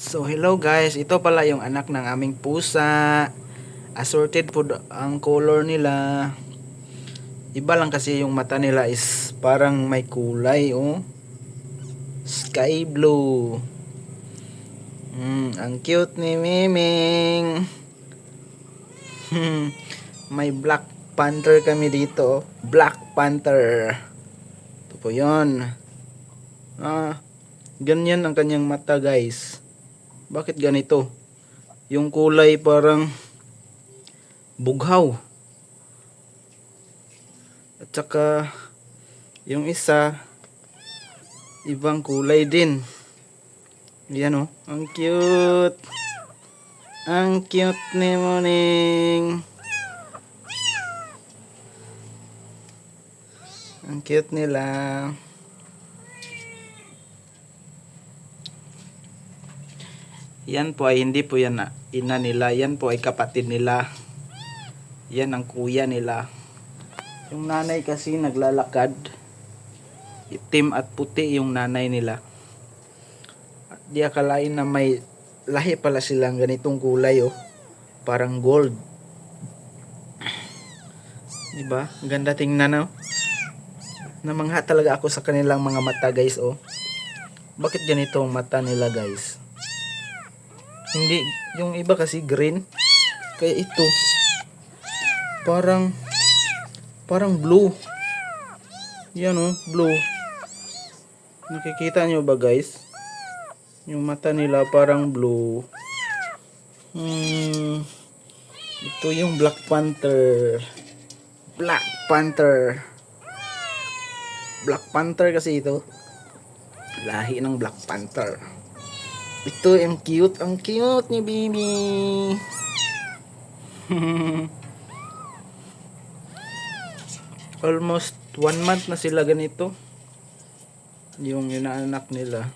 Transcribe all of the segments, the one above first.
So hello guys, ito pala yung anak ng aming pusa. Assorted po ang color nila. Iba lang kasi yung mata nila is parang may kulay, oh. Sky blue. Ang cute ni Miming. May Black Panther kami dito, oh. Black Panther. Ito po yun. Ganyan ang kanyang mata guys. Bakit ganito? Yung kulay parang bughaw. At saka yung isa ibang kulay din. Yan, oh. Ang cute. Ang cute ni Morning. Ang cute nila. Yan po ay hindi po yan ina nila. Yan po ay kapatid nila. Yan ang kuya nila. Yung nanay kasi naglalakad. Itim at puti yung nanay nila. At di akalain na may lahi pala silang ganitong kulay, oh. Parang gold. Diba? Ganda tingnan, oh. Namangha talaga ako sa kanilang mga mata guys, oh. Bakit ganito ang mata nila guys? Hindi, yung iba kasi green. Kaya ito parang blue. Yan, oh, blue. Nakikita nyo ba guys? Yung mata nila parang blue. Ito yung Black Panther. Black Panther. Black Panther kasi ito. Lahi ng Black Panther. Ito ang cute ni Bibi. Almost 1 month na sila ganito. Yung inaanak nila.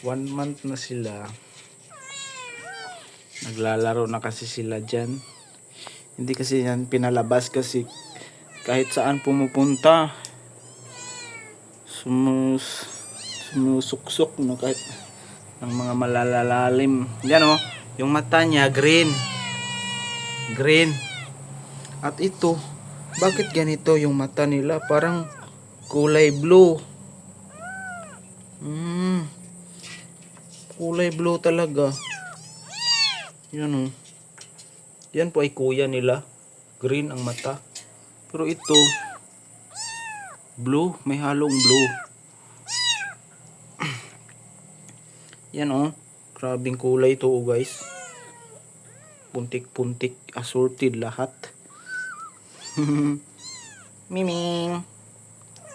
1 month na sila. Naglalaro na kasi sila dyan. Hindi kasi yan pinalabas kasi kahit saan pumupunta sumusuksok no, kahit ng mga malalalim. Yan, oh, yung mata niya green. Green. At ito, bakit ganito yung mata nila? Parang kulay blue. Kulay blue talaga. Yan, oh. Yan po ay kuya nila. Green ang mata. Pero ito blue, may halong blue. Yan, oh. Grabing kulay ito, oh, guys. Puntik-puntik, assorted lahat. Miming.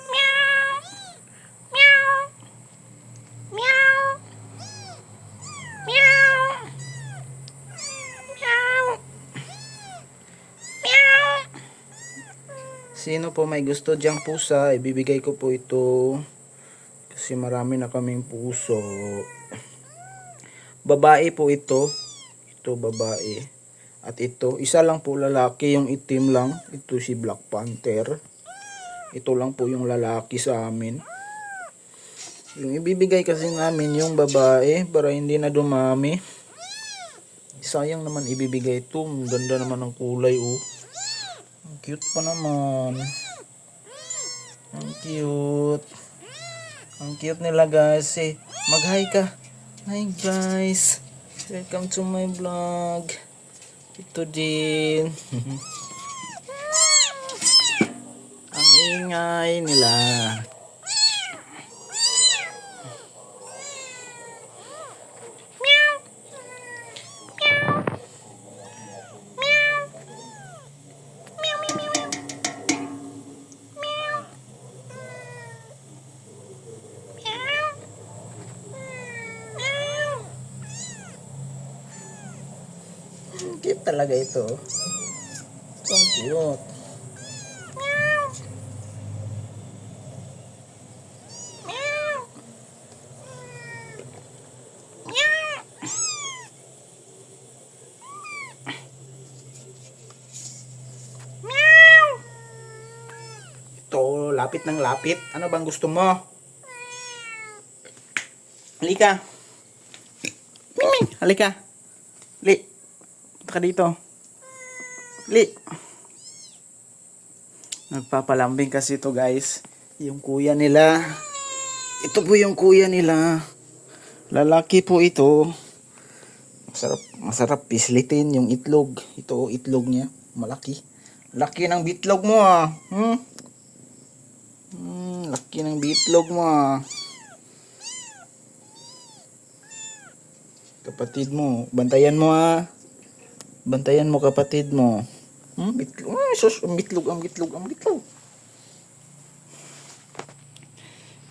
Meow. Meow. Meow. Meow. Meow. Meow. Sino po may gusto diyang pusa, ibibigay ko po ito. Kasi marami na kaming puso. Babae po ito. Ito babae. At ito, isa lang po lalaki, yung itim lang. Ito si Black Panther. Ito lang po yung lalaki sa amin. Yung ibibigay kasi namin yung babae para hindi na dumami. Sayang naman ibibigay ito. Ang ganda naman ng kulay, oh. Ang cute pa naman. Ang cute. Ang cute nila guys. Mag-hi ka. Hi guys. Welcome to my vlog. Ito din. Ang ingay nila. Meow. Meow. Meow. Meow, meow, meow. Meow. Meow. Meow. Cute talaga ito. So cute. Meow. Meow. Meow. Meow. Ito, lapit ng lapit. Ano bang gusto mo? Halika. halika. Li, punta ka dito. Li. Nagpapalambing kasi ito guys. Yung kuya nila. Ito po yung kuya nila. Lalaki po ito. Masarap pislitin yung itlog. Ito itlog niya. Malaki. Laki ng bitlog mo ah. Laki ng bitlog mo ah. Kapatid mo. Bantayan mo ah. Bantayan mo kapatid mo. Bitlog. Sus, ang bitlog.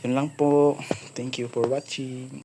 Yun lang po. Thank you for watching.